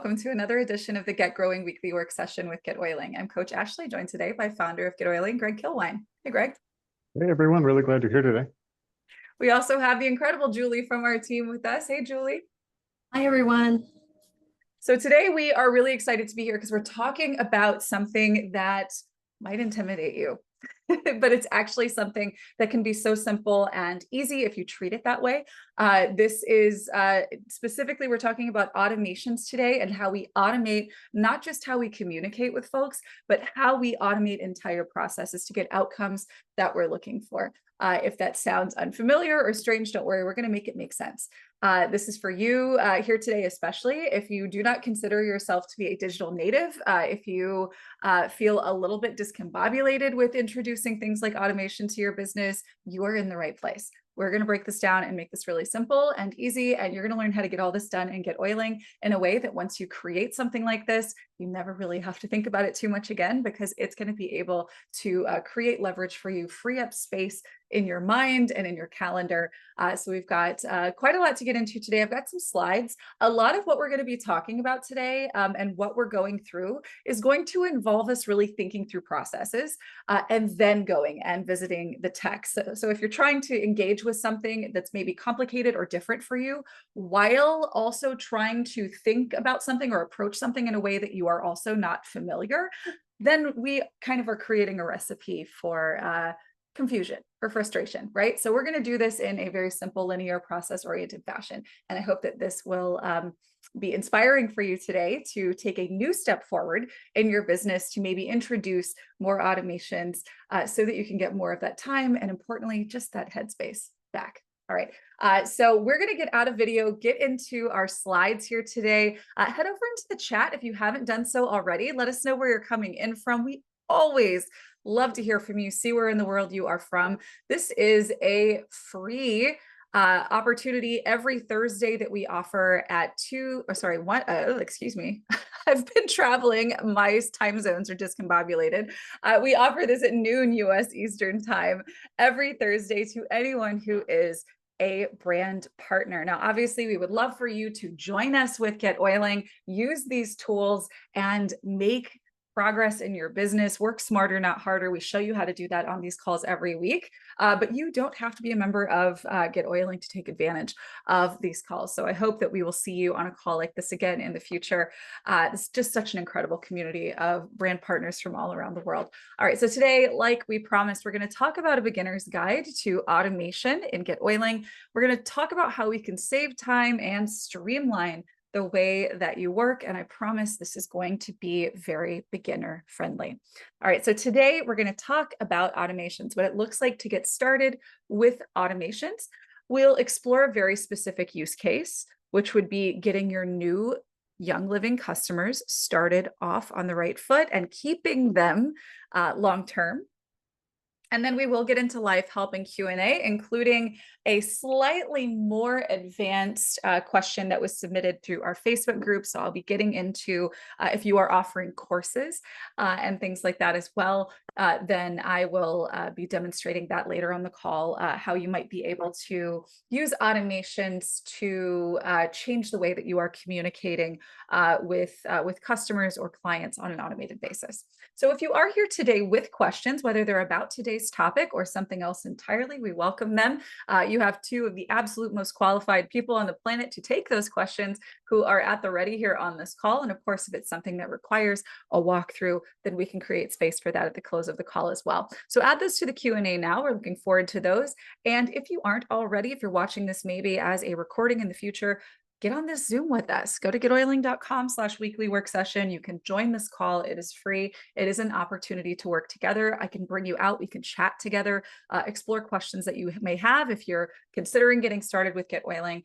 welcome to another edition of the Get Growing Weekly Work Session with GetOiling. I'm Coach Ashley, joined today by founder of GetOiling, Greg Kilwine. Hey, Greg. Hey everyone, really glad you're here today. We also have the incredible Julie from our team with us. Hey, Julie. Hi, everyone. So today we are really excited to be here because we're talking about something that might intimidate you, but it's actually something that can be so simple and easy if you treat it that way. This is specifically, we're talking about automations today and how we automate not just how we communicate with folks, but how we automate entire processes to get outcomes that we're looking for. If that sounds unfamiliar or strange, don't worry, we're going to make it make sense. This is for you here today, especially if you do not consider yourself to be a digital native, if you feel a little bit discombobulated with introducing things like automation to your business, you are in the right place. We're going to break this down and make this really simple and easy, and you're going to learn how to get all this done and get oiling in a way that once you create something like this, you never really have to think about it too much again, because it's going to be able to create leverage for you, free up space in your mind and in your calendar. So we've got quite a lot to get into today. I've got some slides. A lot of what we're going to be talking about today and what we're going through is going to involve us really thinking through processes and then going and visiting the text. So if you're trying to engage with something that's maybe complicated or different for you, while also trying to think about something or approach something in a way that you are also not familiar, then we kind of are creating a recipe for confusion or frustration, right? So we're going to do this in a very simple, linear, process-oriented fashion. And I hope that this will be inspiring for you today to take a new step forward in your business, to maybe introduce more automations so that you can get more of that time and, importantly, just that headspace back. All right, so we're going to get out of video, get into our slides here today. Head over into the chat if you haven't done so already. Let us know where you're coming in from. We always love to hear from you, see where in the world you are from. This is a free opportunity every Thursday that we offer at excuse me. I've been traveling. My time zones are discombobulated. We offer this at noon US Eastern time every Thursday to anyone who is a brand partner. Now, obviously, we would love for you to join us with GetOiling, use these tools, and make progress in your business. Work smarter, not harder. We show you how to do that on these calls every week, but you don't have to be a member of GetOiling to take advantage of these calls. So I hope that we will see you on a call like this again in the future. It's just such an incredible community of brand partners from all around the world. All right, so today, like we promised, we're going to talk about a beginner's guide to automation in GetOiling. We're going to talk about how we can save time and streamline the way that you work. And I promise this is going to be very beginner friendly. All right, so today we're going to talk about automations, what it looks like to get started with automations. We'll explore a very specific use case, which would be getting your new young living customers started off on the right foot and keeping them long-term. And then we will get into live help and Q&A, including a slightly more advanced question that was submitted through our Facebook group. So I'll be getting into if you are offering courses and things like that as well, then I will be demonstrating that later on the call, how you might be able to use automations to change the way that you are communicating with customers or clients on an automated basis. So if you are here today with questions, whether they're about today's topic or something else entirely, we welcome them. You have two of the absolute most qualified people on the planet to take those questions who are at the ready here on this call. And of course, if it's something that requires a walkthrough, then we can create space for that at the close of the call as well. So add those to the Q&A now. We're looking forward to those. And if you aren't already, if you're watching this maybe as a recording in the future, get on this Zoom with us. Go to getoiling.com/weekly work session. You can join this call. It is free. It is an opportunity to work together. I can bring you out. We can chat together, explore questions that you may have if you're considering getting started with GetOiling,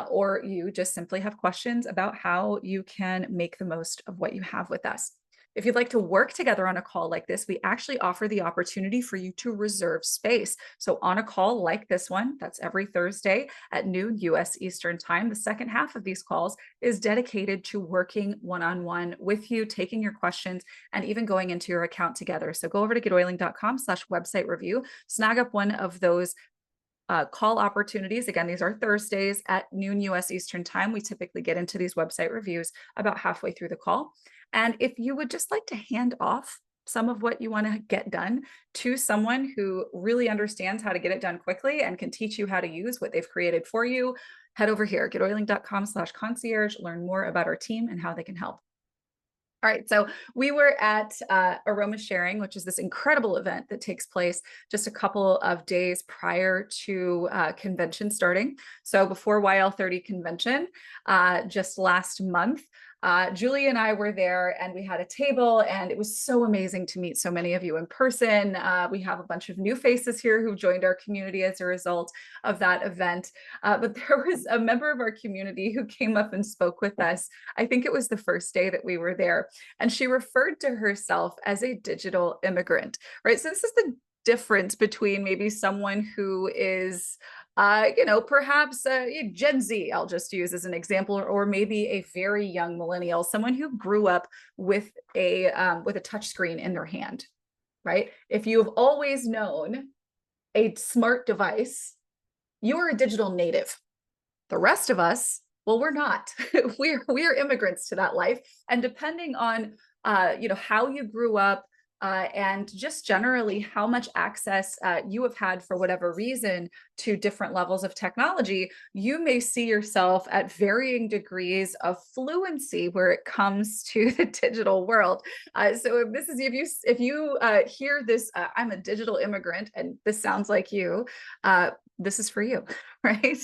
or you just simply have questions about how you can make the most of what you have with us. If you'd like to work together on a call like this, we actually offer the opportunity for you to reserve space. So on a call like this one, that's every Thursday at noon US Eastern time, the second half of these calls is dedicated to working one-on-one with you, taking your questions, and even going into your account together. So go over to getoiling.com/website review, snag up one of those call opportunities. Again, these are Thursdays at noon US Eastern time. We typically get into these website reviews about halfway through the call. And if you would just like to hand off some of what you want to get done to someone who really understands how to get it done quickly and can teach you how to use what they've created for you, head over here, getoiling.com/concierge, learn more about our team and how they can help. All right, so we were at Aroma Sharing, which is this incredible event that takes place just a couple of days prior to convention starting. So before YL30 convention, just last month, Julie and I were there and we had a table, and it was so amazing to meet so many of you in person. We have a bunch of new faces here who joined our community as a result of that event. But there was a member of our community who came up and spoke with us. I think it was the first day that we were there. And she referred to herself as a digital immigrant, right? So this is the difference between maybe someone who is, perhaps Gen Z, I'll just use as an example, or maybe a very young millennial, someone who grew up with a touchscreen in their hand, right? If you've always known a smart device, you're a digital native. The rest of us, well, we're not. we're immigrants to that life, and depending on how you grew up and just generally how much access you have had for whatever reason to different levels of technology, you may see yourself at varying degrees of fluency where it comes to the digital world. So if you hear this, I'm a digital immigrant, and this sounds like you. This is for you, right?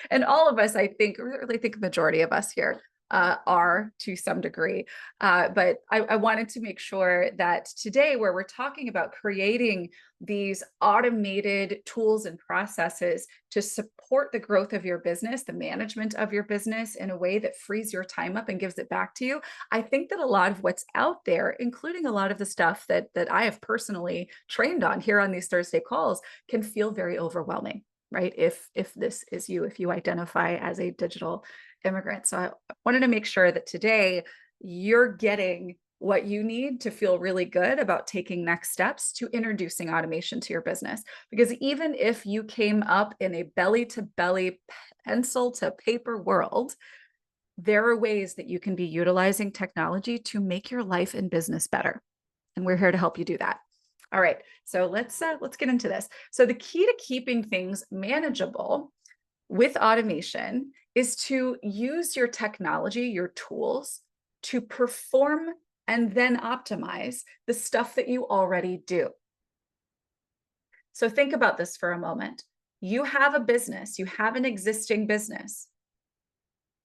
And all of us, I really think majority of us here are to some degree. But I wanted to make sure that today, where we're talking about creating these automated tools and processes to support the growth of your business, the management of your business in a way that frees your time up and gives it back to you, I think that a lot of what's out there, including a lot of the stuff that I have personally trained on here on these Thursday calls, can feel very overwhelming, right? If this is you, if you identify as a digital immigrant. So I wanted to make sure that today you're getting what you need to feel really good about taking next steps to introducing automation to your business. Because even if you came up in a belly to belly, pencil to paper world, there are ways that you can be utilizing technology to make your life and business better. And we're here to help you do that. All right, so let's get into this. So the key to keeping things manageable with automation is to use your technology, your tools, to perform and then optimize the stuff that you already do. So think about this for a moment. You have a business, you have an existing business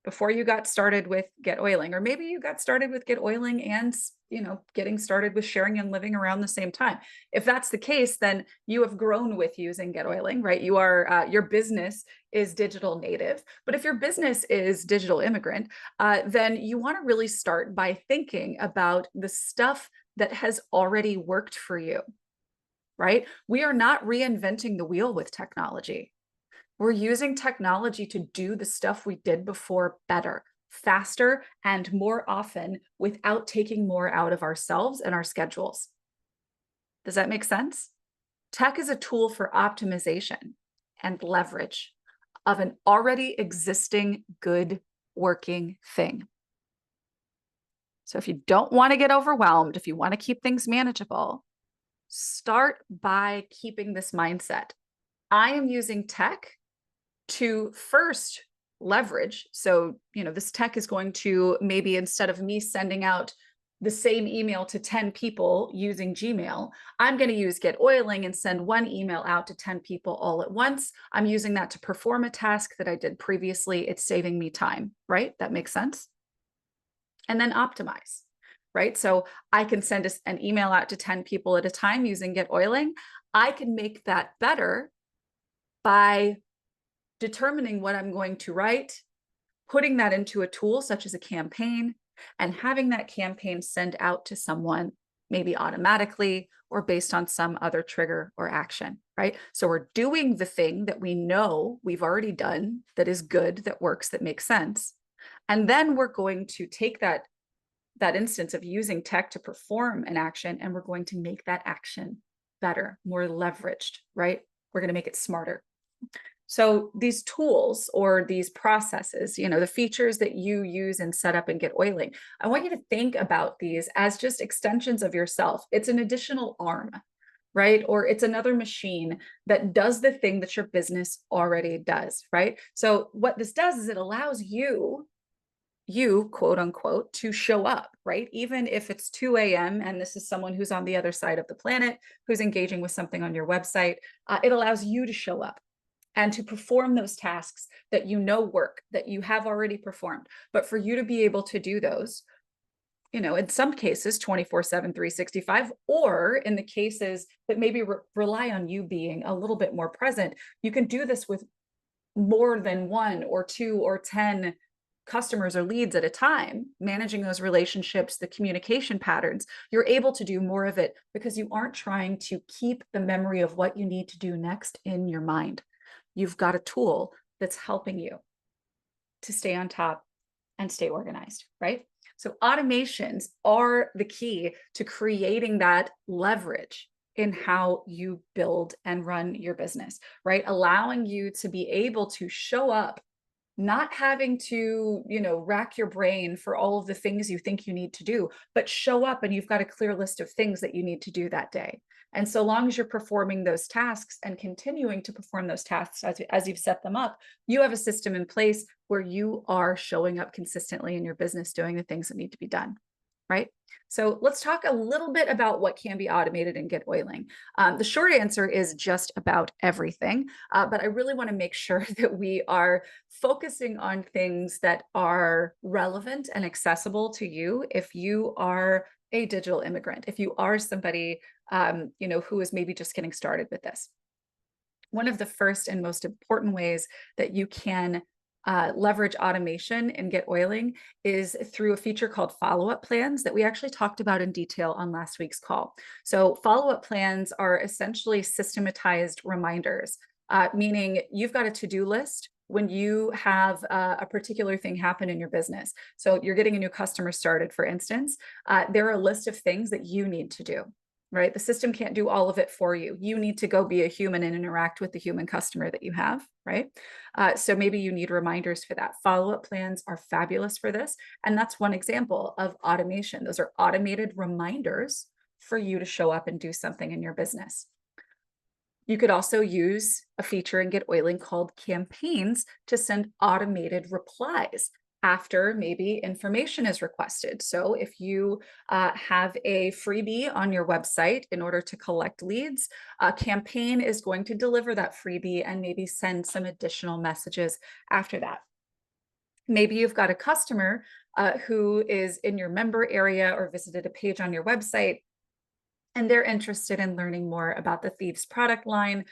before you got started with GetOiling, or maybe you got started with GetOiling and getting started with Sharing and Living around the same time. If that's the case, then you have grown with using GetOiling, right? You are your business is digital native. But if your business is digital immigrant, then you want to really start by thinking about the stuff that has already worked for you, right? We are not reinventing the wheel with technology. We're using technology to do the stuff we did before better, faster, and more often without taking more out of ourselves and our schedules. Does that make sense? Tech is a tool for optimization and leverage of an already existing good working thing. So if you don't want to get overwhelmed, if you want to keep things manageable, start by keeping this mindset. I am using tech to first leverage. So, this tech is going to, maybe instead of me sending out the same email to 10 people using Gmail, I'm going to use GetOiling and send one email out to 10 people all at once. I'm using that to perform a task that I did previously. It's saving me time, right? That makes sense. And then optimize, right? So I can send an email out to 10 people at a time using GetOiling. I can make that better by determining what I'm going to write, putting that into a tool such as a campaign, and having that campaign send out to someone, maybe automatically or based on some other trigger or action, right? So we're doing the thing that we know we've already done that is good, that works, that makes sense. And then we're going to take that instance of using tech to perform an action, and we're going to make that action better, more leveraged, right? We're going to make it smarter. So these tools or these processes, the features that you use and set up and GetOiling, I want you to think about these as just extensions of yourself. It's an additional arm, right? Or it's another machine that does the thing that your business already does, right? So what this does is it allows you quote unquote to show up, right? Even if it's 2 a.m. and this is someone who's on the other side of the planet who's engaging with something on your website, it allows you to show up and to perform those tasks that work, that you have already performed. But for you to be able to do those, in some cases 24/7, 365, or in the cases that maybe rely on you being a little bit more present, you can do this with more than one or two or 10 customers or leads at a time, managing those relationships, the communication patterns. You're able to do more of it because you aren't trying to keep the memory of what you need to do next in your mind. You've got a tool that's helping you to stay on top and stay organized, right? So automations are the key to creating that leverage in how you build and run your business, right? Allowing you to be able to show up, not having to, rack your brain for all of the things you think you need to do, but show up and you've got a clear list of things that you need to do that day. And so long as you're performing those tasks and continuing to perform those tasks as you've set them up, you have a system in place where you are showing up consistently in your business, doing the things that need to be done, right? So let's talk a little bit about what can be automated and GetOiling. The short answer is just about everything, but I really want to make sure that we are focusing on things that are relevant and accessible to you if you are a digital immigrant, if you are somebody who is maybe just getting started with this. One of the first and most important ways that you can leverage automation and GetOiling is through a feature called follow-up plans that we actually talked about in detail on last week's call. So follow-up plans are essentially systematized reminders, meaning you've got a to-do list when you have a particular thing happen in your business. So you're getting a new customer started, for instance, there are a list of things that you need to do. Right? The system can't do all of it for you. You need to go be a human and interact with the human customer that you have, right? So maybe you need reminders for that. Follow-up plans are fabulous for this. And that's one example of automation. Those are automated reminders for you to show up and do something in your business. You could also use a feature in GetOiling called campaigns to send automated replies after maybe information is requested. So if you have a freebie on your website in order to collect leads, a campaign is going to deliver that freebie and maybe send some additional messages after that. Maybe you've got a customer who is in your member area or visited a page on your website, and they're interested in learning more about the Thieves product line.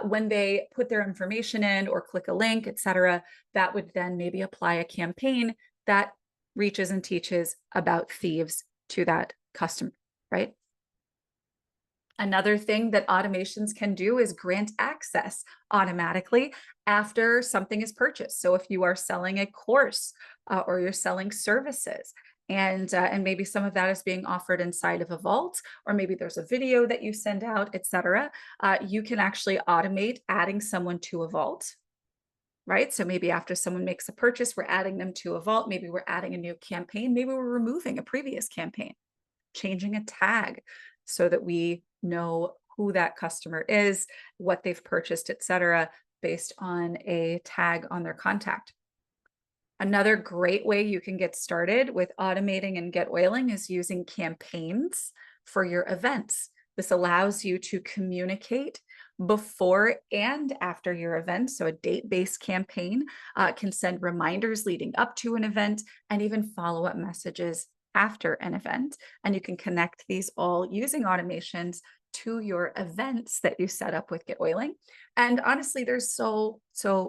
When they put their information in or click a link, etc., that would then maybe apply a campaign that reaches and teaches about Thieves to that customer, right? Another thing that automations can do is grant access automatically after something is purchased. So if you are selling a course or you're selling services, and maybe some of that is being offered inside of a vault, or maybe there's a video that you send out, etc., you can actually automate adding someone to a vault, right? So maybe after someone makes a purchase, we're adding them to a vault. Maybe we're adding a new campaign. Maybe we're removing a previous campaign, changing a tag so that we know who that customer is, what they've purchased, etc., based on a tag on their contact. Another great way you can get started with automating and GetOiling is using campaigns for your events. This allows you to communicate before and after your event. So a date-based campaign can send reminders leading up to an event and even follow-up messages after an event. And you can connect these all using automations to your events that you set up with GetOiling. And honestly, there's so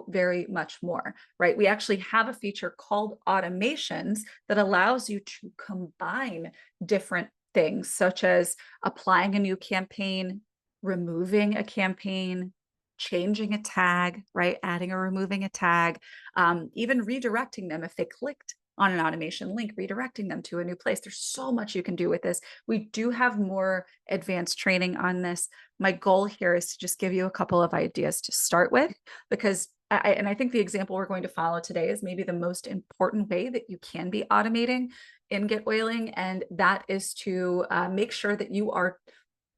very much more, right? We actually have a feature called automations that allows you to combine different things, such as applying a new campaign, removing a campaign, changing a tag, right? Adding or removing a tag, even redirecting them if they clicked on an automation link, redirecting them to a new place. There's so much you can do with this. We do have more advanced training on this. My goal here is to just give you a couple of ideas to start with, because I think the example we're going to follow today is maybe the most important way that you can be automating in GetOiling, and that is to make sure that you are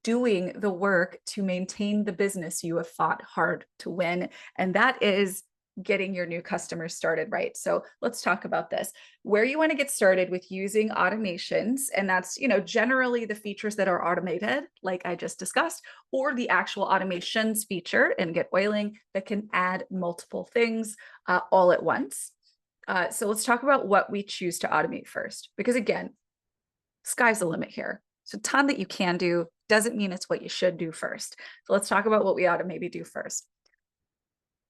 doing the work to maintain the business you have fought hard to win, and that is getting your new customers started right. So let's talk about this. Where you want to get started with using automations, and that's, generally the features that are automated, like I just discussed, or the actual automations feature in GetOiling that can add multiple things all at once. So let's talk about what we choose to automate first, because again, sky's the limit here. So a ton that you can do doesn't mean it's what you should do first. So let's talk about what we ought to maybe do first.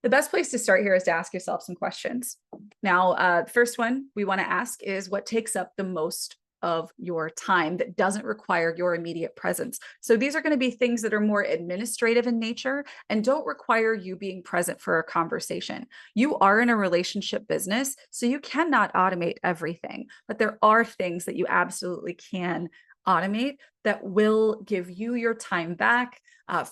The best place to start here is to ask yourself some questions. Now, first one we want to ask is, what takes up the most of your time that doesn't require your immediate presence? So these are going to be things that are more administrative in nature and don't require you being present for a conversation. You are in a relationship business, so you cannot automate everything, but there are things that you absolutely can automate that will give you your time back,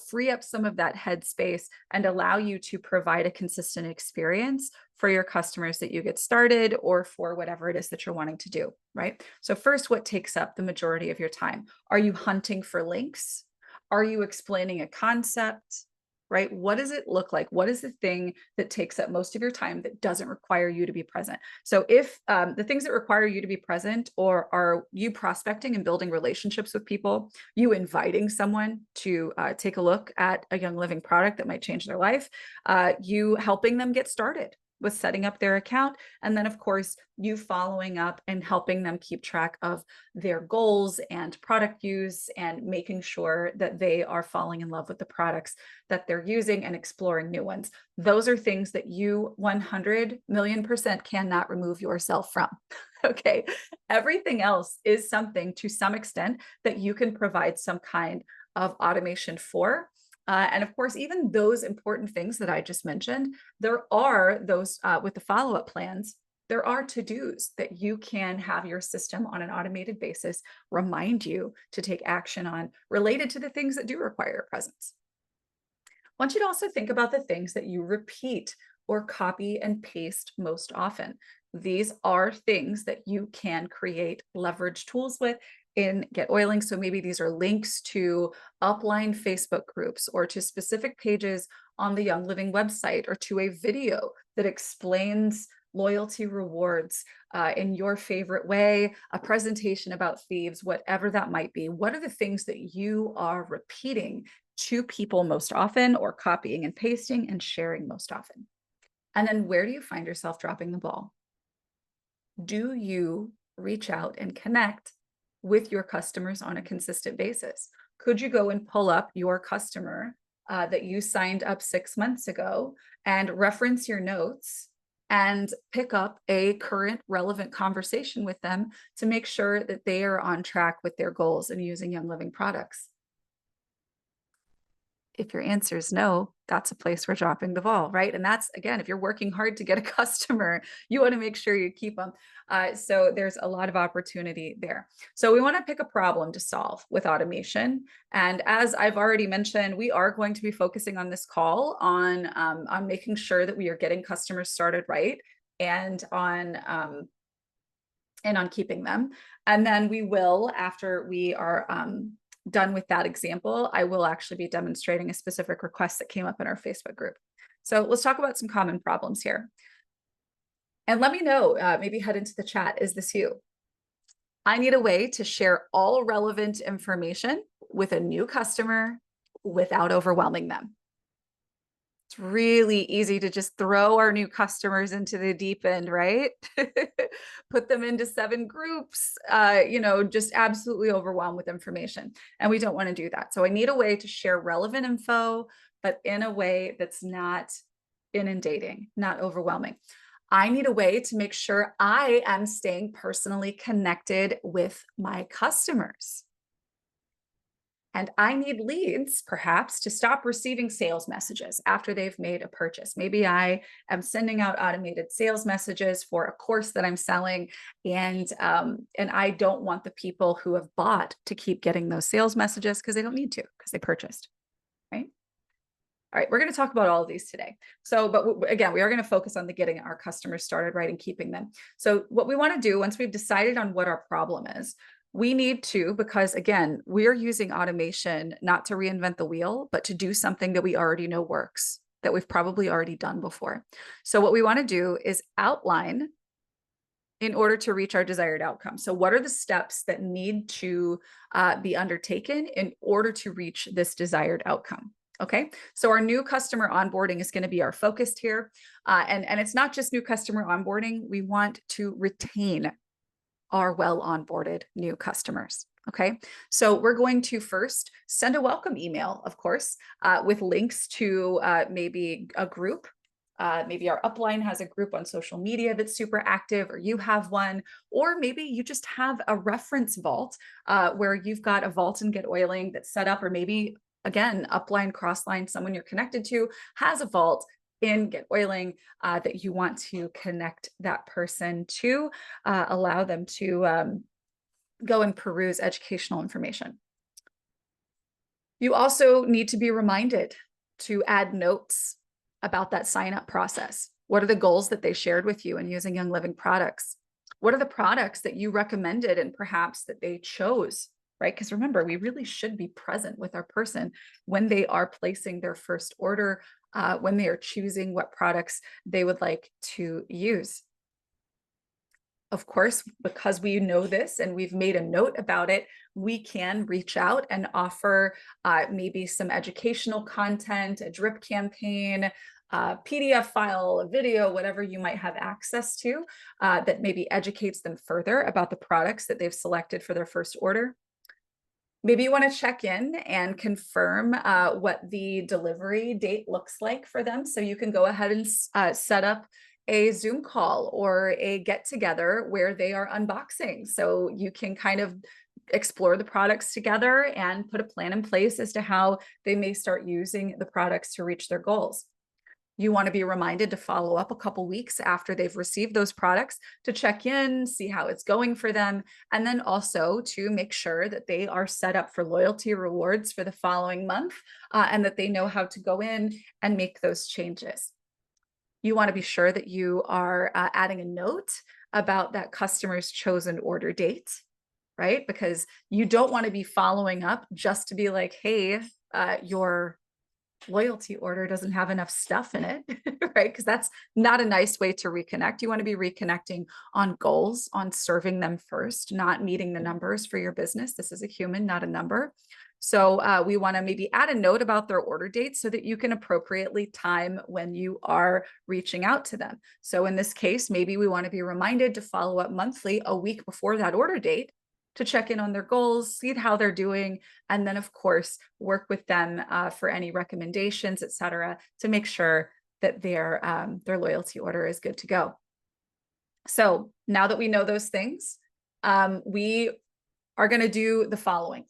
free up some of that headspace, and allow you to provide a consistent experience for your customers that you get started or for whatever it is that you're wanting to do, right? So first, what takes up the majority of your time? Are you hunting for links? Are you explaining a concept? Right? What does it look like? What is the thing that takes up most of your time that doesn't require you to be present? So if the things that require you to be present, or are you prospecting and building relationships with people, you inviting someone to take a look at a Young Living product that might change their life, you helping them get started with setting up their account, and then of course you following up and helping them keep track of their goals and product use and making sure that they are falling in love with the products that they're using and exploring new ones. Those are things that you 100 million% cannot remove yourself from. Okay, everything else is something to some extent that you can provide some kind of automation for. And of course, even those important things that I just mentioned, there are those with the follow-up plans, there are to-dos that you can have your system on an automated basis remind you to take action on, related to the things that do require your presence. I want you to also think about the things that you repeat or copy and paste most often. These are things that you can create leverage tools with in GetOiling. So maybe these are links to upline Facebook groups, or to specific pages on the Young Living website, or to a video that explains loyalty rewards in your favorite way, a presentation about thieves, whatever that might be. What are the things that you are repeating to people most often, or copying and pasting and sharing most often? And then where do you find yourself dropping the ball? Do you reach out and connect with your customers on a consistent basis? Could you go and pull up your customer that you signed up 6 months ago and reference your notes and pick up a current relevant conversation with them to make sure that they are on track with their goals and using Young Living products? If your answer is no, that's a place we're dropping the ball, right? And that's, again, if you're working hard to get a customer, you want to make sure you keep them. So there's a lot of opportunity there. So we want to pick a problem to solve with automation. And as I've already mentioned, we are going to be focusing on this call on making sure that we are getting customers started right, and on keeping them. And then we will, after we are done with that example, I will actually be demonstrating a specific request that came up in our Facebook group. So let's talk about some common problems here. And let me know, maybe head into the chat, is this you? I need a way to share all relevant information with a new customer without overwhelming them. It's really easy to just throw our new customers into the deep end, right? Put them into 7 groups, just absolutely overwhelmed with information. And we don't want to do that. So I need a way to share relevant info, but in a way that's not inundating, not overwhelming. I need a way to make sure I am staying personally connected with my customers. And I need leads, perhaps, to stop receiving sales messages after they've made a purchase. Maybe I am sending out automated sales messages for a course that I'm selling, and I don't want the people who have bought to keep getting those sales messages because they don't need to, because they purchased, right? All right, we're going to talk about all of these today. So, but again, we are going to focus on the getting our customers started, right, and keeping them. So what we want to do once we've decided on what our problem is, we need to, because again, we're using automation not to reinvent the wheel, but to do something that we already know works, that we've probably already done before. So what we want to do is outline in order to reach our desired outcome. So what are the steps that need to be undertaken in order to reach this desired outcome? Okay, so our new customer onboarding is going to be our focus here. And it's not just new customer onboarding. We want to retain our well onboarded new customers. Okay, so we're going to first send a welcome email, of course, with links to maybe a group. Maybe our upline has a group on social media that's super active, or you have one, or maybe you just have a reference vault where you've got a vault in GetOiling that's set up, or maybe again, upline, crossline, someone you're connected to has a vault in GetOiling that you want to connect that person to, allow them to go and peruse educational information. You also need to be reminded to add notes about that sign-up process. What are the goals that they shared with you in using Young Living products? What are the products that you recommended and perhaps that they chose? Right? Because remember, we really should be present with our person when they are placing their first order, when they are choosing what products they would like to use. Of course, because we know this and we've made a note about it, we can reach out and offer maybe some educational content, a drip campaign, a PDF file, a video, whatever you might have access to that maybe educates them further about the products that they've selected for their first order. Maybe you want to check in and confirm what the delivery date looks like for them. So you can go ahead and set up a Zoom call or a get together where they are unboxing. So you can kind of explore the products together and put a plan in place as to how they may start using the products to reach their goals. You want to be reminded to follow up a couple weeks after they've received those products to check in, see how it's going for them, and then also to make sure that they are set up for loyalty rewards for the following month and that they know how to go in and make those changes. You want to be sure that you are adding a note about that customer's chosen order date, right? Because you don't want to be following up just to be like, hey, your loyalty order doesn't have enough stuff in it, right? Because that's not a nice way to reconnect. You want to be reconnecting on goals, on serving them first, not meeting the numbers for your business. This is a human, not a number. So we want to maybe add a note about their order date so that you can appropriately time when you are reaching out to them. So in this case, maybe we want to be reminded to follow up monthly, a week before that order date, to check in on their goals, see how they're doing, and then of course, work with them for any recommendations, et cetera, to make sure that their loyalty order is good to go. So now that we know those things, we are going to do the following.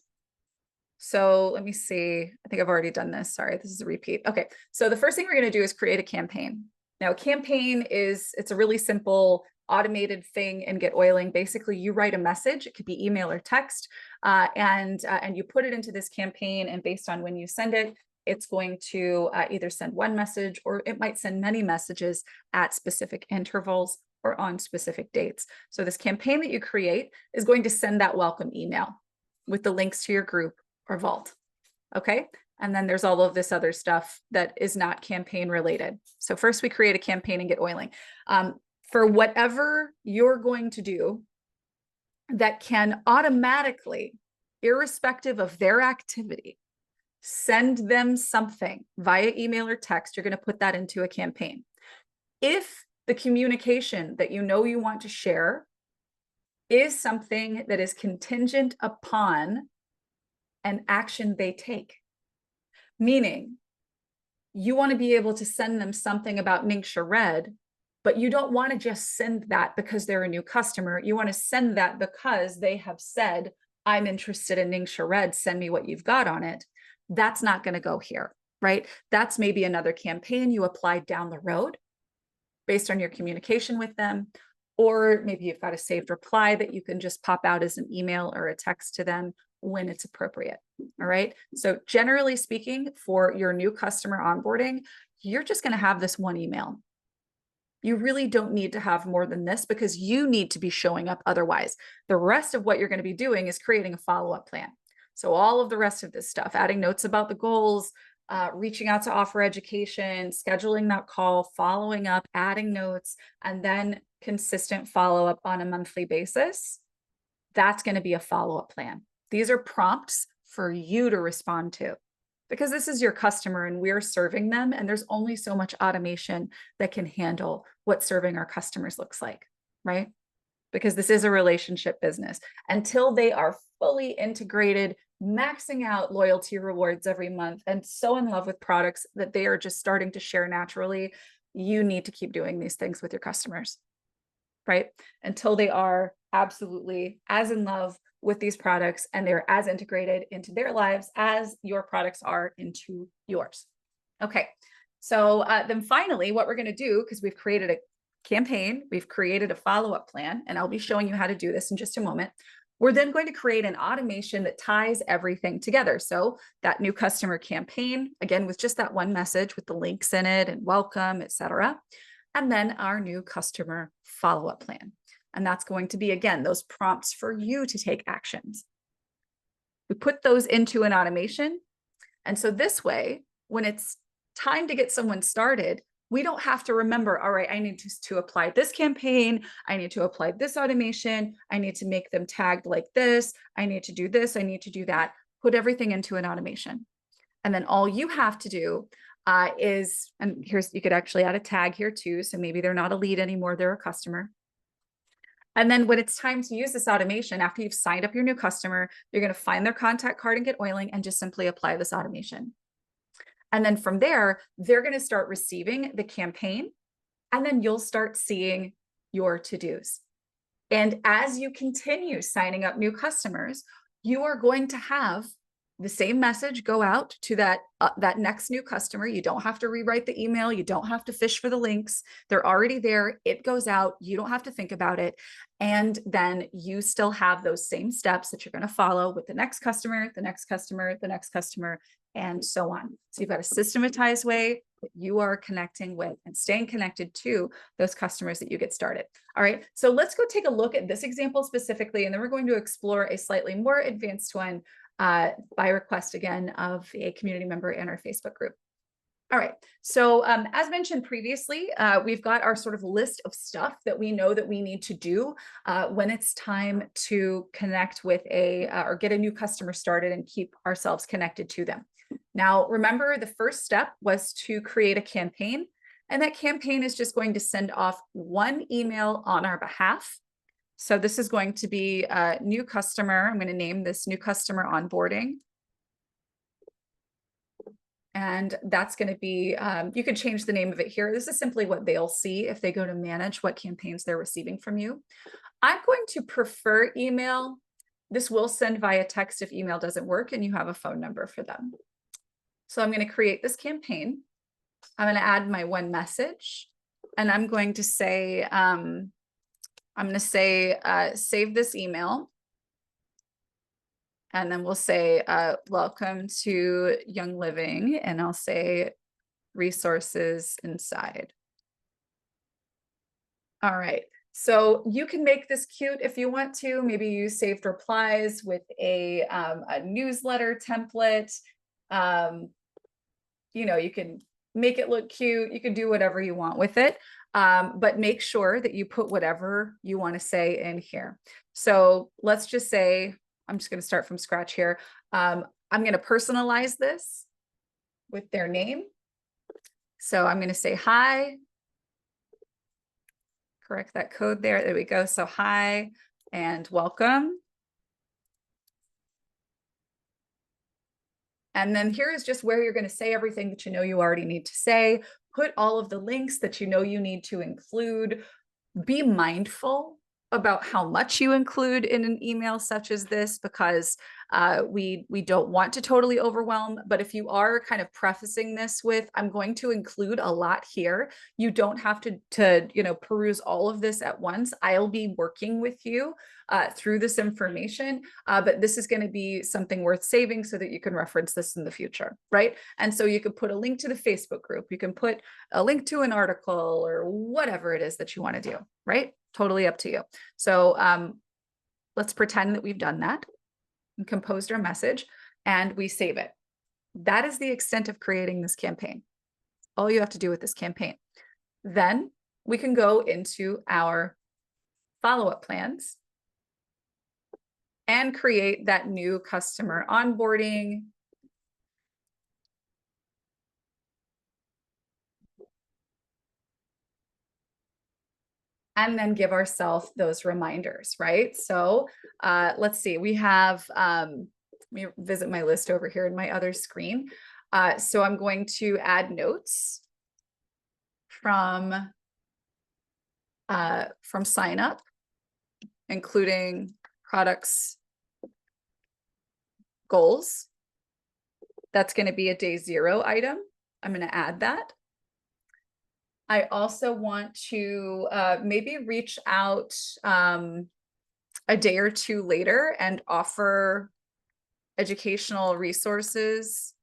So let me see. I think I've already done this. Sorry, this is a repeat. Okay, so the first thing we're going to do is create a campaign. Now, a campaign it's a really simple automated thing in GetOiling. Basically, you write a message. It could be email or text, and you put it into this campaign. And based on when you send it, it's going to either send one message or it might send many messages at specific intervals or on specific dates. So this campaign that you create is going to send that welcome email with the links to your group or vault. Okay. And then there's all of this other stuff that is not campaign related. So first we create a campaign and GetOiling. For whatever you're going to do that can automatically, irrespective of their activity, send them something via email or text, you're going to put that into a campaign. If the communication that you know you want to share is something that is contingent upon an action they take, meaning you want to be able to send them something about Ningxia Red, but you don't want to just send that because they're a new customer. You want to send that because they have said I'm interested in Ningxia Red, send me what you've got on it. That's not going to go here, right? That's maybe another campaign you applied down the road based on your communication with them. Or maybe you've got a saved reply that you can just pop out as an email or a text to them when it's appropriate. All right. So generally speaking, for your new customer onboarding, you're just going to have this one email. You really don't need to have more than this because you need to be showing up otherwise. The rest of what you're going to be doing is creating a follow-up plan. So all of the rest of this stuff, adding notes about the goals, reaching out to offer education, scheduling that call, following up, adding notes, and then consistent follow-up on a monthly basis. That's going to be a follow-up plan. These are prompts for you to respond to because this is your customer and we're serving them. And there's only so much automation that can handle what serving our customers looks like, right? Because this is a relationship business. Until they are fully integrated, maxing out loyalty rewards every month, and so in love with products that they are just starting to share naturally, you need to keep doing these things with your customers, right? Until they are absolutely as in love with these products and they're as integrated into their lives as your products are into yours. Okay, so then finally, what we're going to do, because we've created a campaign, we've created a follow-up plan, and I'll be showing you how to do this in just a moment. We're then going to create an automation that ties everything together. So that new customer campaign, again, with just that one message with the links in it and welcome, etc. And then our new customer follow-up plan. And that's going to be, again, those prompts for you to take actions. We put those into an automation. And so this way, when it's time to get someone started, we don't have to remember, all right, I need to apply this campaign. I need to apply this automation. I need to make them tagged like this. I need to do this. I need to do that. Put everything into an automation. And then all you have to do is, and here's, you could actually add a tag here too. So maybe they're not a lead anymore, they're a customer. And then when it's time to use this automation, after you've signed up your new customer, you're going to find their contact card and GetOiling and just simply apply this automation. And then from there, they're going to start receiving the campaign, and then you'll start seeing your to-dos. And as you continue signing up new customers, you are going to have the same message go out to that next new customer. You don't have to rewrite the email. You don't have to fish for the links. They're already there. It goes out. You don't have to think about it. And then you still have those same steps that you're going to follow with the next customer, the next customer, the next customer, and so on. So you've got a systematized way that you are connecting with and staying connected to those customers that you get started. All right, so let's go take a look at this example specifically, and then we're going to explore a slightly more advanced one by request again of a community member in our Facebook group. All right, so as mentioned previously, we've got our sort of list of stuff that we know that we need to do when it's time to connect with or get a new customer started and keep ourselves connected to them. Now, remember, the first step was to create a campaign, and that campaign is just going to send off one email on our behalf. So this is going to be a new customer. I'm going to name this new customer onboarding. And that's going to be, you could change the name of it here. This is simply what they'll see if they go to manage what campaigns they're receiving from you. I'm going to prefer email. This will send via text if email doesn't work and you have a phone number for them. So I'm going to create this campaign. I'm going to add my one message, and I'm going to say, save this email. And then we'll say, welcome to Young Living, and I'll say resources inside. All right, so you can make this cute if you want to. Maybe use saved replies with a newsletter template. You know, you can make it look cute. You can do whatever you want with it. But make sure that you put whatever you want to say in here. So let's just say, I'm just going to start from scratch here. I'm going to personalize this with their name. So I'm going to say hi. Correct that code there. There we go. So hi and welcome. And then here is just where you're going to say everything that you know you already need to say. Put all of the links that you know you need to include. Be mindful about how much you include in an email such as this, because we don't want to totally overwhelm. But if you are kind of prefacing this with, I'm going to include a lot here, you don't have to peruse all of this at once. I'll be working with you through this information, but this is going to be something worth saving so that you can reference this in the future, right? And so you could put a link to the Facebook group, you can put a link to an article or whatever it is that you want to do, right? Totally up to you. So let's pretend that we've done that and composed our message and we save it. That is the extent of creating this campaign. All you have to do with this campaign. Then we can go into our follow-up plans and create that new customer onboarding. And then give ourselves those reminders, right? So let's see, we have, let me visit my list over here in my other screen. So I'm going to add notes from sign up, including products, goals. That's going to be a day 0 item. I'm going to add that. I also want to maybe reach out a day or two later and offer educational resources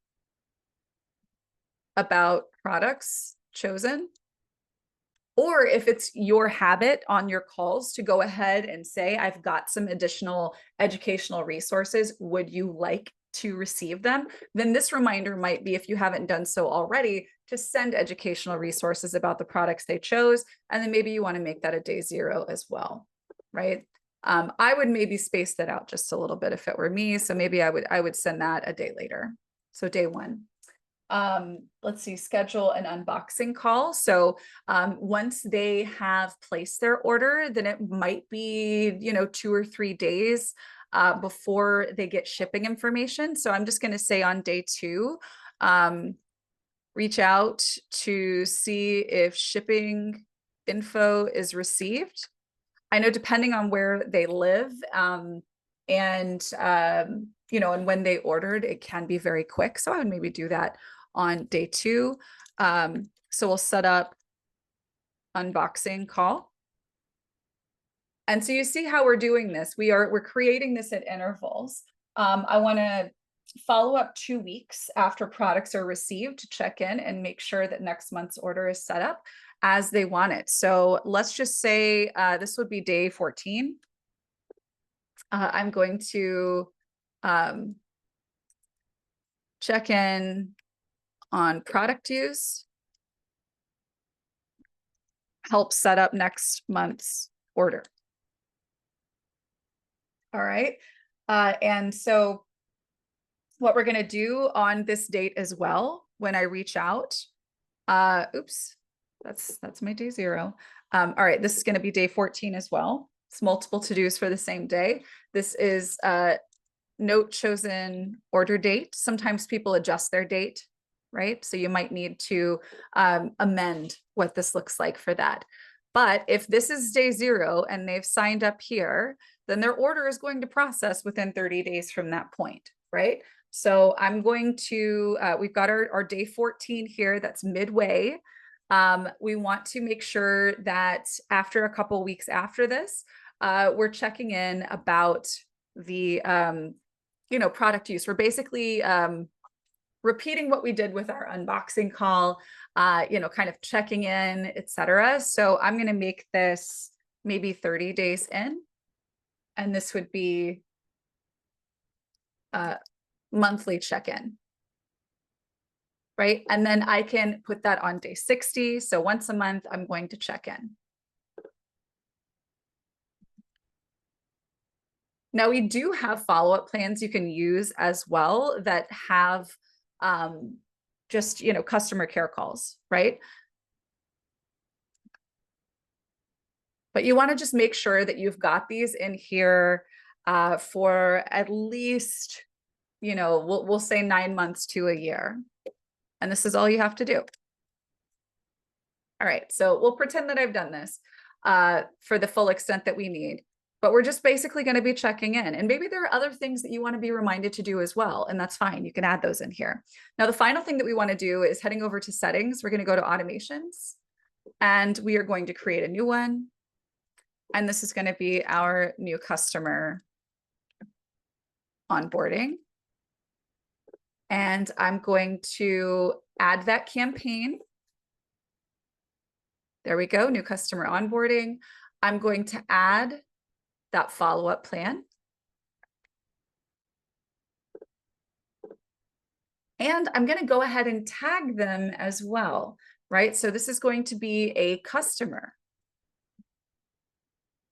about products chosen. Or if it's your habit on your calls to go ahead and say, I've got some additional educational resources, would you like to receive them? Then this reminder might be, if you haven't done so already, to send educational resources about the products they chose. And then maybe you want to make that a day 0 as well, right? I would maybe space that out just a little bit if it were me. So maybe I would send that a day later. So day 1. Let's see, schedule an unboxing call. So once they have placed their order, then it might be, 2 or 3 days before they get shipping information. So I'm just going to say on day 2, reach out to see if shipping info is received. I know depending on where they live and when they ordered, it can be very quick. So I would maybe do that on day 2. So we'll set up unboxing call. And so you see how we're doing this. We're creating this at intervals. I want to follow up 2 weeks after products are received to check in and make sure that next month's order is set up as they want it. So let's just say this would be day 14. I'm going to check in on product use, help set up next month's order. All right. And so what we're going to do on this date as well, when I reach out, oops, that's my day 0. All right, this is going to be day 14 as well. It's multiple to-dos for the same day. This is note chosen order date. Sometimes people adjust their date, right? So you might need to amend what this looks like for that. But if this is day 0 and they've signed up here, then their order is going to process within 30 days from that point, right? So I'm going to, we've got our day 14 here, that's midway. We want to make sure that after a couple weeks after this, we're checking in about the, product use. We're basically repeating what we did with our unboxing call, kind of checking in, etc. So I'm going to make this maybe 30 days in, and this would be monthly check-in, right? And then I can put that on day 60. So once a month, I'm going to check in. Now we do have follow-up plans you can use as well that have just, customer care calls, right? But you want to just make sure that you've got these in here for at least, we'll say 9 months to a year. And this is all you have to do. All right, so we'll pretend that I've done this. for the full extent that we need. But we're just basically going to be checking in. And maybe there are other things that you want to be reminded to do as well. And that's fine. You can add those in here. Now, the final thing that we want to do is heading over to settings. We're going to go to automations and we are going to create a new one. And this is going to be our new customer onboarding. And I'm going to add that campaign. There we go, new customer onboarding. I'm going to add that follow-up plan. And I'm going to go ahead and tag them as well, right? So this is going to be a customer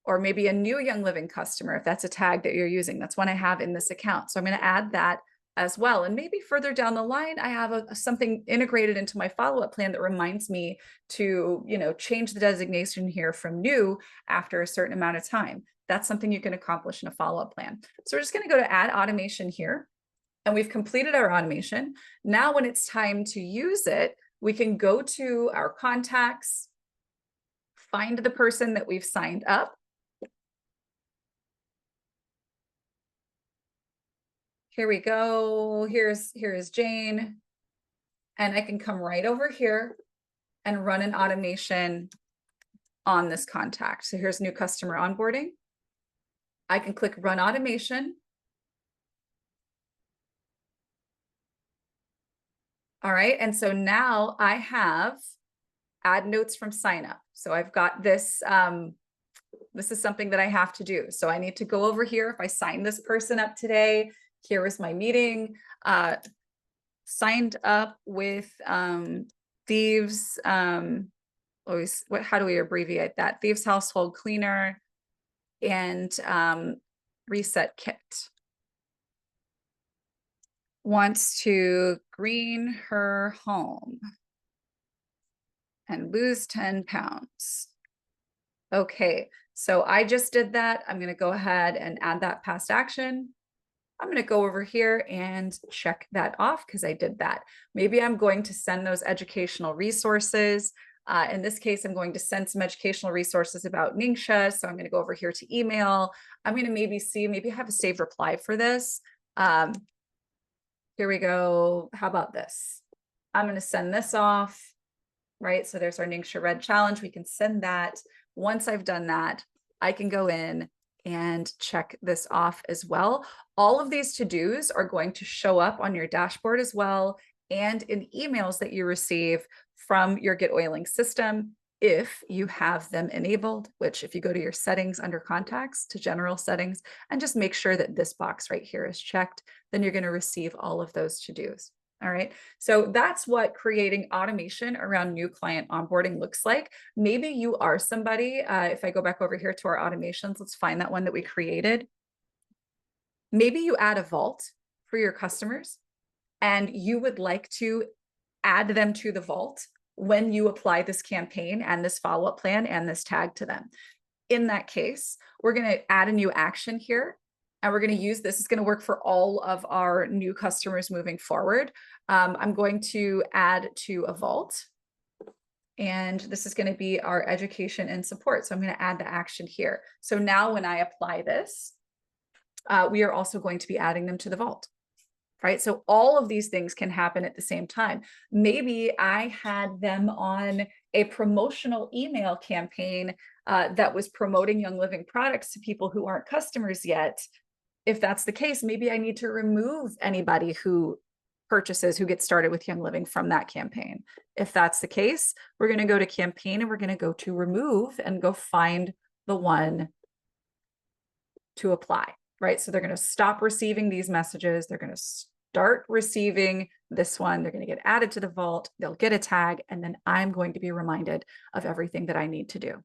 or maybe a new Young Living customer, if that's a tag that you're using. That's one I have in this account. So I'm going to add that as well. And maybe further down the line, I have something integrated into my follow-up plan that reminds me to, change the designation here from new after a certain amount of time. That's something you can accomplish in a follow-up plan. So we're just going to go to add automation here. And we've completed our automation. Now, when it's time to use it, we can go to our contacts, find the person that we've signed up. Here we go. Here is Jane. And I can come right over here and run an automation on this contact. So here's new customer onboarding. I can click run automation. All right, and so now I have add notes from sign up. So I've got this, this is something that I have to do. So I need to go over here. If I sign this person up today, here is my meeting, signed up with Thieves, how do we abbreviate that? Thieves Household Cleaner and Reset Kit. Wants to green her home and lose 10 pounds. Okay, so I just did that. I'm going to go ahead and add that past action. I'm going to go over here and check that off because I did that. Maybe I'm going to send those educational resources. In this case, I'm going to send some educational resources about Ningxia. So I'm going to go over here to email. I'm going to maybe I have a saved reply for this. Here we go. How about this? I'm going to send this off, right? So there's our Ningxia Red Challenge. We can send that. Once I've done that, I can go in and check this off as well. All of these to-dos are going to show up on your dashboard as well and in emails that you receive from your GetOiling system if you have them enabled, which if you go to your settings under contacts to general settings and just make sure that this box right here is checked, then you're going to receive all of those to-dos. All right. So that's what creating automation around new client onboarding looks like. Maybe you are somebody, if I go back over here to our automations, let's find that one that we created. Maybe you add a vault for your customers and you would like to add them to the vault when you apply this campaign and this follow-up plan and this tag to them. In that case, we're going to add a new action here. And we're going to use this. It's going to work for all of our new customers moving forward. I'm going to add to a vault. And this is going to be our education and support. So I'm going to add the action here. So now when I apply this, we are also going to be adding them to the vault. Right? So all of these things can happen at the same time. Maybe I had them on a promotional email campaign that was promoting Young Living products to people who aren't customers yet. If that's the case, maybe I need to remove anybody who purchases, who gets started with Young Living from that campaign. If that's the case, we're going to go to campaign and we're going to go to remove and go find the one to apply, right? So they're going to stop receiving these messages. They're going to start receiving this one. They're going to get added to the vault. They'll get a tag, and then I'm going to be reminded of everything that I need to do,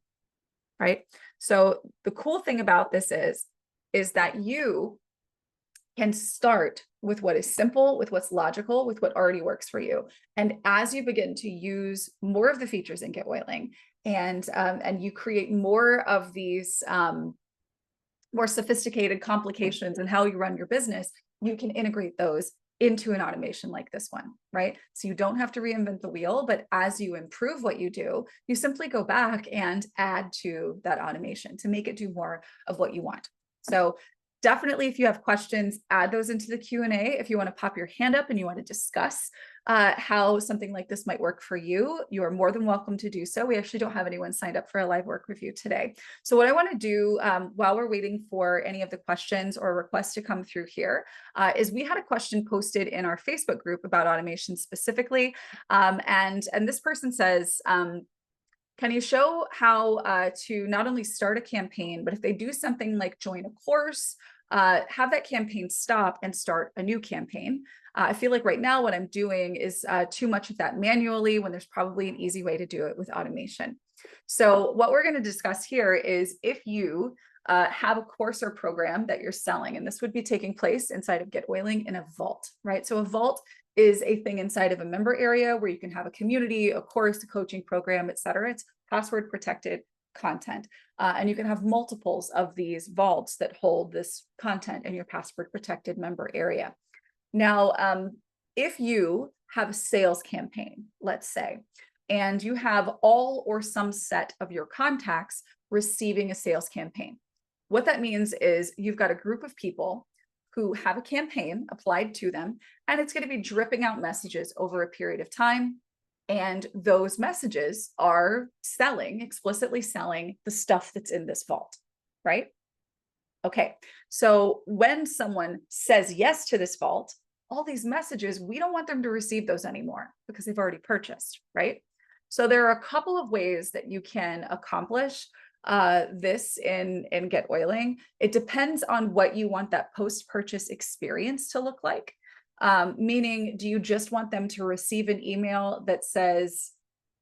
right? So the cool thing about this is that you can start with what is simple, with what's logical, with what already works for you. And as you begin to use more of the features in GetOiling and you create more of these more sophisticated complications in how you run your business, you can integrate those into an automation like this one, right? So you don't have to reinvent the wheel, but as you improve what you do, you simply go back and add to that automation to make it do more of what you want. So definitely, if you have questions, add those into the Q&A. If you want to pop your hand up and you want to discuss how something like this might work for you, you are more than welcome to do so. We actually don't have anyone signed up for a live work review today. So what I want to do while we're waiting for any of the questions or requests to come through here is we had a question posted in our Facebook group about automation specifically. And this person says, can you show how to not only start a campaign, but if they do something like join a course, have that campaign stop and start a new campaign? I feel like right now what I'm doing is too much of that manually when there's probably an easy way to do it with automation. So what we're going to discuss here is if you have a course or program that you're selling, and this would be taking place inside of GetOiling in a vault, right? So a vault is a thing inside of a member area where you can have a community, a course, a coaching program, et cetera. It's password protected content. And you can have multiples of these vaults that hold this content in your password protected member area. Now, if you have a sales campaign, let's say, and you have all or some set of your contacts receiving a sales campaign, what that means is you've got a group of people who have a campaign applied to them, and it's going to be dripping out messages over a period of time. And those messages are explicitly selling the stuff that's in this vault, right? Okay, so when someone says yes to this vault, all these messages, we don't want them to receive those anymore because they've already purchased, right? So there are a couple of ways that you can accomplish this in GetOiling. It depends on what you want that post-purchase experience to look like. Meaning, do you just want them to receive an email that says,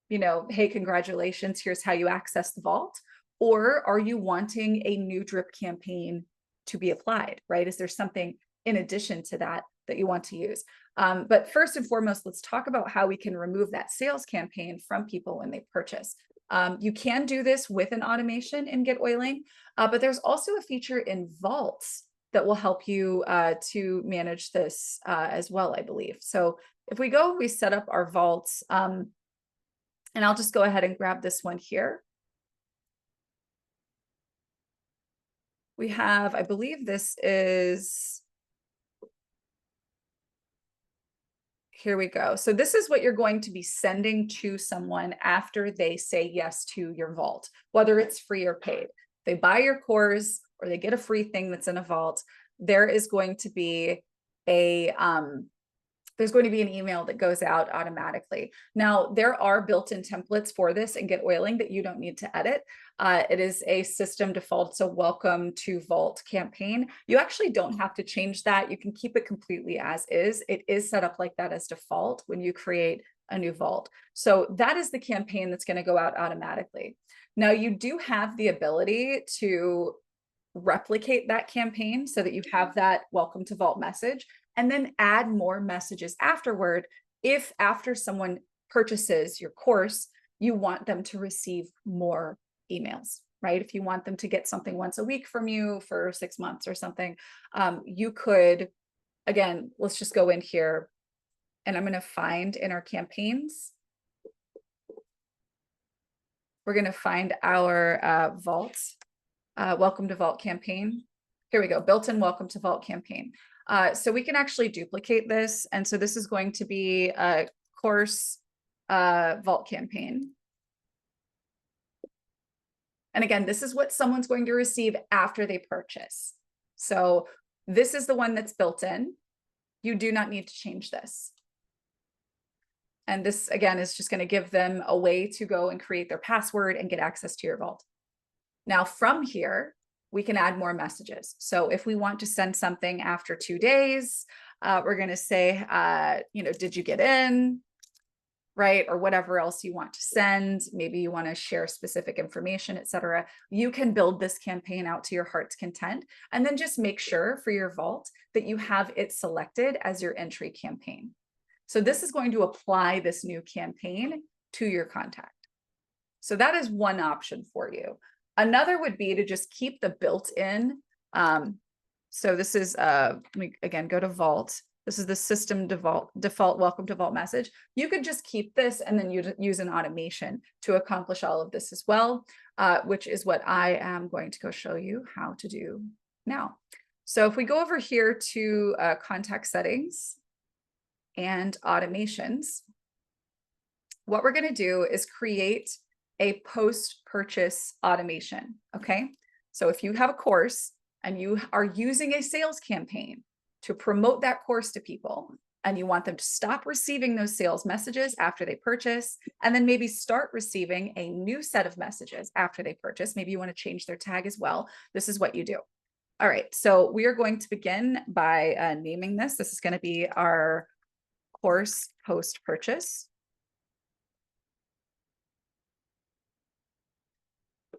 you know, hey, congratulations, here's how you access the vault? Or are you wanting a new drip campaign to be applied, right? Is there something in addition to that that you want to use? But first and foremost, let's talk about how we can remove that sales campaign from people when they purchase. You can do this with an automation in GetOiling, but there's also a feature in vaults that will help you to manage this as well, I believe. So if we go, we set up our vaults, and I'll just go ahead and grab this one here. We have, I believe this is, here we go. So this is what you're going to be sending to someone after they say yes to your vault, whether it's free or paid. They buy your course or they get a free thing that's in a vault, there is going to be there's going to be an email that goes out automatically. Now, there are built-in templates for this in GetOiling that you don't need to edit. It is a system default, so welcome to Vault campaign. You actually don't have to change that. You can keep it completely as is. It is set up like that as default when you create a new vault. So that is the campaign that's going to go out automatically. Now, you do have the ability to replicate that campaign so that you have that welcome to Vault message, and then add more messages afterward. If after someone purchases your course, you want them to receive more emails, right? If you want them to get something once a week from you for 6 months or something, you could, again, let's just go in here and I'm going to find in our campaigns, we're going to find our vaults, welcome to Vault campaign. Here we go, built-in welcome to Vault campaign. So we can actually duplicate this. And so this is going to be a course vault campaign. And again, this is what someone's going to receive after they purchase. So this is the one that's built in. You do not need to change this. And this, again, is just going to give them a way to go and create their password and get access to your vault. Now, from here, we can add more messages. So if we want to send something after 2 days, we're going to say, you know, did you get in, right? Or whatever else you want to send. Maybe you want to share specific information, etc. You can build this campaign out to your heart's content, and then just make sure for your vault that you have it selected as your entry campaign. So this is going to apply this new campaign to your contact. So that is one option for you. Another would be to just keep the built-in. So this is, let me again go to Vault. This is the system default welcome to vault message. You could just keep this and then use an automation to accomplish all of this as well, which is what I am going to go show you how to do now. So if we go over here to contact settings and automations, what we're going to do is create a post-purchase automation. Okay, so if you have a course and you are using a sales campaign to promote that course to people, and you want them to stop receiving those sales messages after they purchase, and then maybe start receiving a new set of messages after they purchase, maybe you want to change their tag as well, this is what you do. All right, so we are going to begin by naming this. This is going to be our course post-purchase.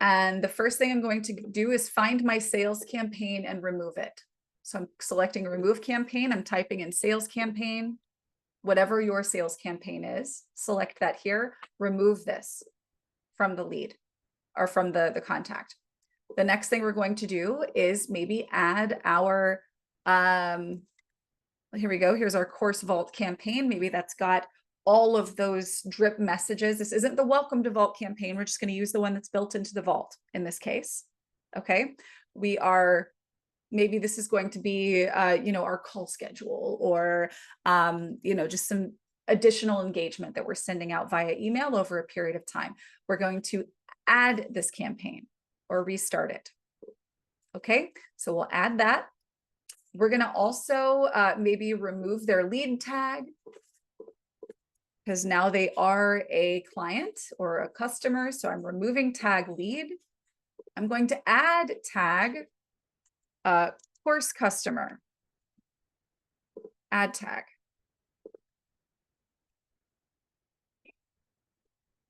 And the first thing I'm going to do is find my sales campaign and remove it. So I'm selecting remove campaign. I'm typing in sales campaign, whatever your sales campaign is, select that here, remove this from the lead or from the contact. The next thing we're going to do is maybe add our, here we go. Here's our course vault campaign. Maybe that's got all of those drip messages. This isn't the welcome to vault campaign. We're just going to use the one that's built into the vault in this case. Okay. We are, maybe this is going to be, our call schedule or, just some additional engagement that we're sending out via email over a period of time. We're going to add this campaign or restart it. Okay. So we'll add that. We're going to also maybe remove their lead tag, because now they are a client or a customer. So I'm removing tag lead. I'm going to add tag course customer, add tag.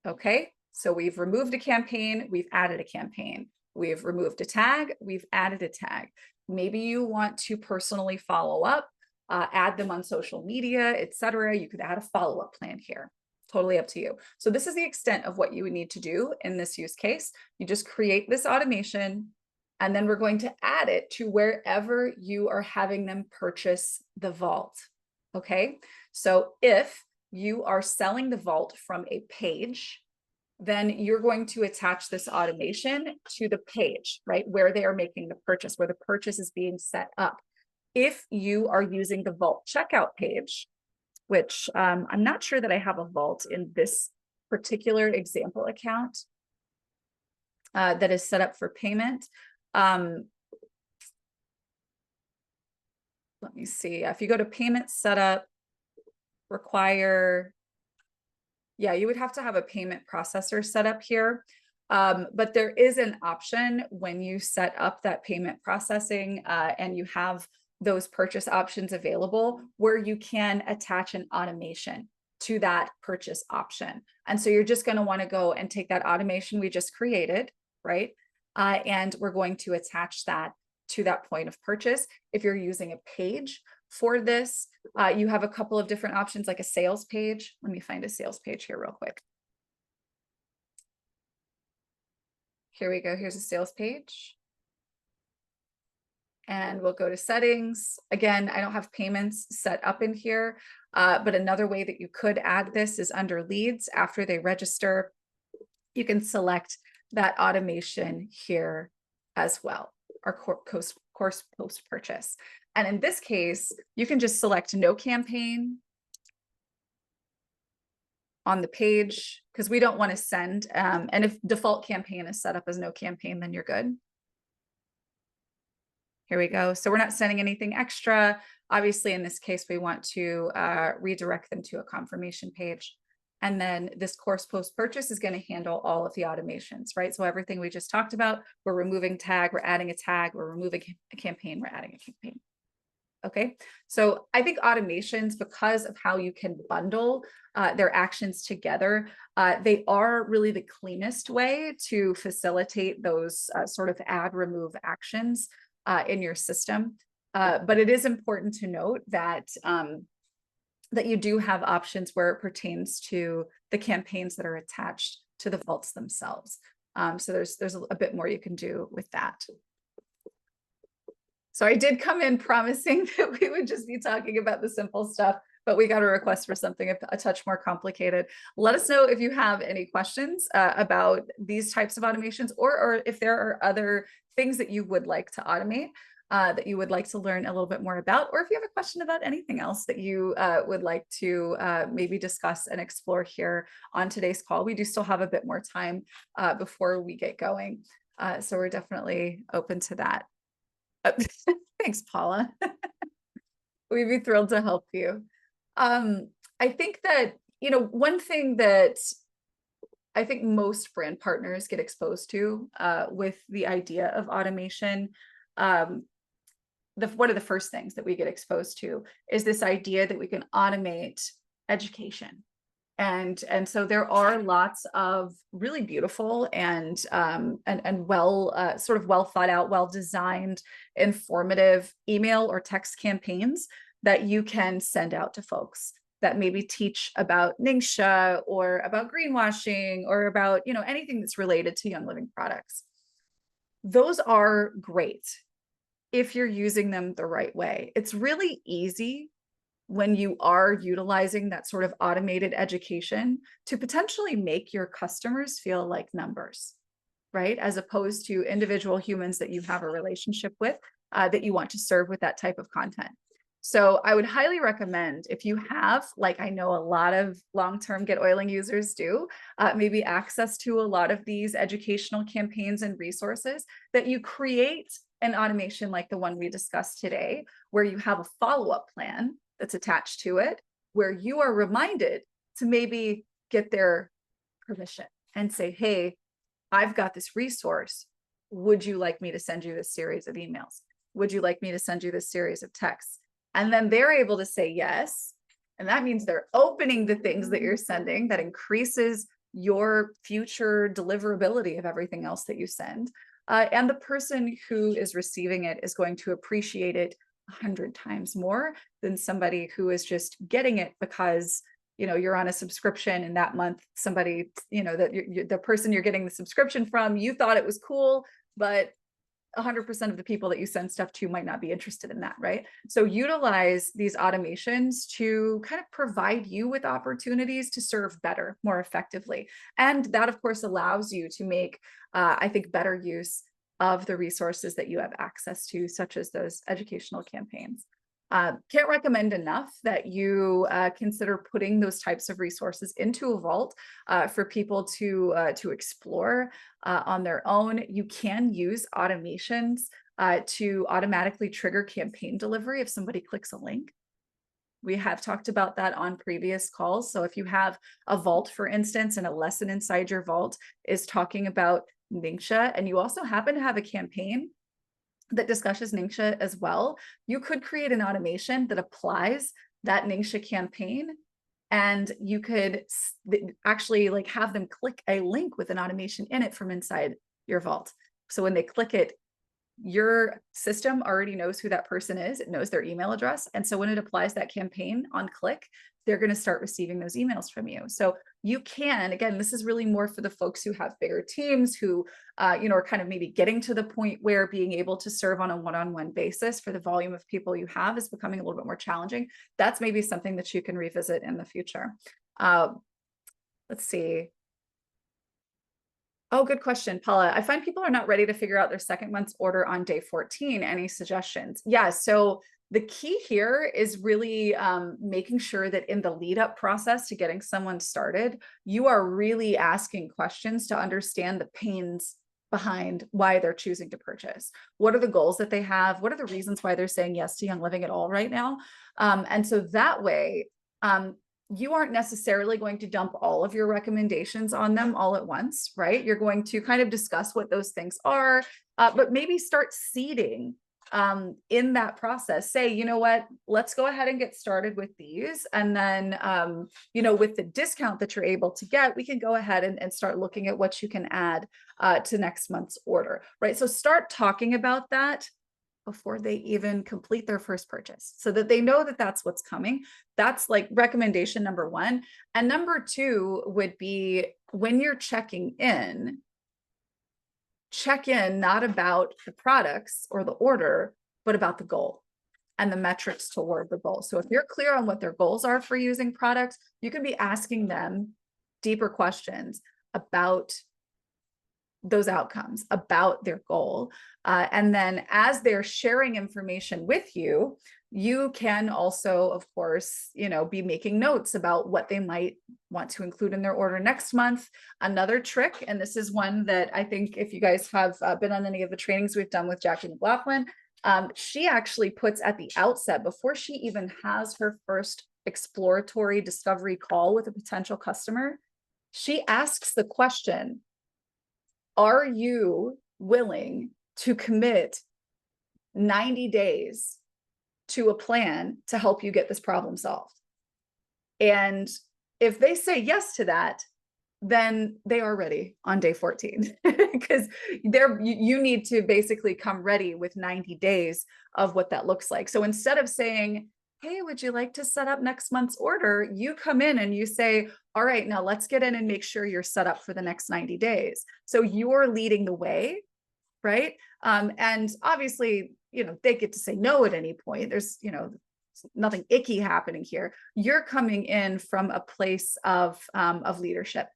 Okay, so we've removed a campaign, we've added a campaign. We've removed a tag, we've added a tag. Maybe you want to personally follow up, add them on social media, etc. You could add a follow-up plan here. Totally up to you. So this is the extent of what you would need to do in this use case. You just create this automation, and then we're going to add it to wherever you are having them purchase the vault. Okay, so if you are selling the vault from a page, then you're going to attach this automation to the page, right, where they are making the purchase, where the purchase is being set up. If you are using the vault checkout page, which I'm not sure that I have a vault in this particular example account that is set up for payment. Let me see. If you go to payment setup, require, yeah, you would have to have a payment processor set up here. But there is an option when you set up that payment processing and you have those purchase options available where you can attach an automation to that purchase option. And so you're just going to want to go and take that automation we just created, right? And we're going to attach that to that point of purchase. If you're using a page for this, you have a couple of different options like a sales page. Let me find a sales page here real quick. Here we go. Here's a sales page. And we'll go to settings. Again, I don't have payments set up in here, but another way that you could add this is under leads. After they register, you can select that automation here as well, our course post-purchase. And in this case, you can just select no campaign on the page because we don't want to send. And if default campaign is set up as no campaign, then you're good. Here we go. So we're not sending anything extra. Obviously, in this case, we want to redirect them to a confirmation page. And then this course post-purchase is going to handle all of the automations, right? So everything we just talked about, we're removing tag, we're adding a tag, we're removing a campaign, we're adding a campaign. Okay, so I think automations, because of how you can bundle their actions together, they are really the cleanest way to facilitate those sort of add remove actions in your system. But it is important to note that that you do have options where it pertains to the campaigns that are attached to the vaults themselves. So there's a bit more you can do with that. So I did come in promising that we would just be talking about the simple stuff, but we got a request for something a touch more complicated. Let us know if you have any questions about these types of automations, or if there are other things that you would like to automate, that you would like to learn a little bit more about, or if you have a question about anything else that you would like to maybe discuss and explore here on today's call. We do still have a bit more time before we get going. So we're definitely open to that. Thanks, Paula. We'd be thrilled to help you. I think that, one thing that I think most brand partners get exposed to with the idea of automation, one of the first things that we get exposed to is this idea that we can automate education. And so there are lots of really beautiful and well sort of well thought out, well designed, informative email or text campaigns that you can send out to folks that maybe teach about Ningxia or about greenwashing or about anything that's related to Young Living products. Those are great if you're using them the right way. It's really easy when you are utilizing that sort of automated education to potentially make your customers feel like numbers, right? As opposed to individual humans that you have a relationship with, that you want to serve with that type of content. So I would highly recommend, if you have, like I know a lot of long-term GetOiling users do, maybe access to a lot of these educational campaigns and resources, that you create an automation like the one we discussed today, where you have a follow-up plan that's attached to it, where you are reminded to maybe get their permission and say, hey, I've got this resource. Would you like me to send you this series of emails? Would you like me to send you this series of texts? And then they're able to say yes. And that means they're opening the things that you're sending. That increases your future deliverability of everything else that you send. And the person who is receiving it is going to appreciate it 100 times more than somebody who is just getting it because you're on a subscription, and that month somebody the person you're getting the subscription from, you thought it was cool, but 100% of the people that you send stuff to might not be interested in that, right? So utilize these automations to kind of provide you with opportunities to serve better, more effectively. And that, of course, allows you to make, I think, better use of the resources that you have access to, such as those educational campaigns. Can't recommend enough that you consider putting those types of resources into a vault for people to explore on their own. You can use automations to automatically trigger campaign delivery if somebody clicks a link. We have talked about that on previous calls. So if you have a vault, for instance, and a lesson inside your vault is talking about Ningxia, and you also happen to have a campaign that discusses Ningxia as well, you could create an automation that applies that Ningxia campaign, and you could actually have them click a link with an automation in it from inside your vault. So when they click it, your system already knows who that person is. It knows their email address. And so when it applies that campaign on click, they're going to start receiving those emails from you. So you can, again, this is really more for the folks who have bigger teams, who, are kind of maybe getting to the point where being able to serve on a one-on-one basis for the volume of people you have is becoming a little bit more challenging. That's maybe something that you can revisit in the future. Let's see. Oh, good question, Paula. I find people are not ready to figure out their second month's order on day 14. Any suggestions? Yeah, so the key here is really making sure that in the lead up process to getting someone started, you are really asking questions to understand the pains behind why they're choosing to purchase. What are the goals that they have? What are the reasons why they're saying yes to Young Living at all right now? And so that way, you aren't necessarily going to dump all of your recommendations on them all at once, right? You're going to kind of discuss what those things are, but maybe start seeding in that process. Say, you know what, let's go ahead and get started with these. And then, with the discount that you're able to get, we can go ahead and start looking at what you can add to next month's order, right? So start talking about that before they even complete their first purchase, so that they know that that's what's coming. That's like recommendation number one. And number two would be, when you're checking in, check in not about the products or the order, but about the goal and the metrics toward the goal. So if you're clear on what their goals are for using products, you can be asking them deeper questions about those outcomes, about their goal. And then as they're sharing information with you, you can also, of course, be making notes about what they might want to include in their order next month. Another trick, and this is one that I think if you guys have been on any of the trainings we've done with Jackie McLaughlin, she actually puts at the outset, before she even has her first exploratory discovery call with a potential customer, she asks the question, are you willing to commit 90 days to a plan to help you get this problem solved? And if they say yes to that, then they are ready on day 14 because you need to basically come ready with 90 days of what that looks like. So instead of saying, hey, would you like to set up next month's order? You come in and you say, all right, now let's get in and make sure you're set up for the next 90 days. So you're leading the way, right? And obviously, they get to say no at any point. There's, nothing icky happening here. You're coming in from a place of leadership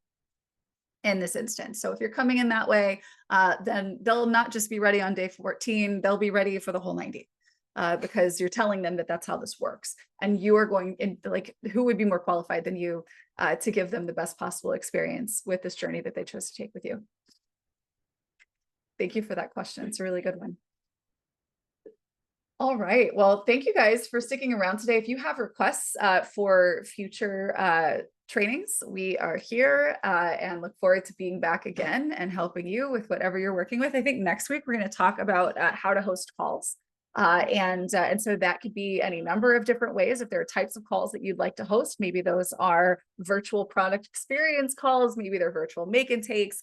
in this instance. So if you're coming in that way, then they'll not just be ready on day 14, they'll be ready for the whole 90. Because you're telling them that that's how this works. And you are going in, like, who would be more qualified than you to give them the best possible experience with this journey that they chose to take with you? Thank you for that question. It's a really good one. All right. Well, thank you guys for sticking around today. If you have requests for future trainings, we are here and look forward to being back again and helping you with whatever you're working with. I think next week we're going to talk about how to host calls. And so that could be any number of different ways. If there are types of calls that you'd like to host, maybe those are virtual product experience calls, maybe they're virtual make and takes,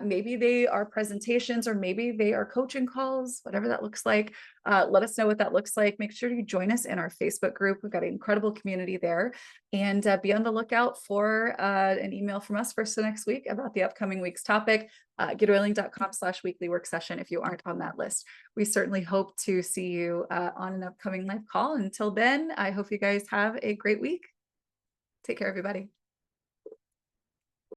maybe they are presentations, or maybe they are coaching calls, whatever that looks like. Let us know what that looks like. Make sure you join us in our Facebook group. We've got an incredible community there, and be on the lookout for an email from us first next week about the upcoming week's topic. GetOiling.com/weekly work session if you aren't on that list. We certainly hope to see you on an upcoming live call. Until then, I hope you guys have a great week. Take care, everybody.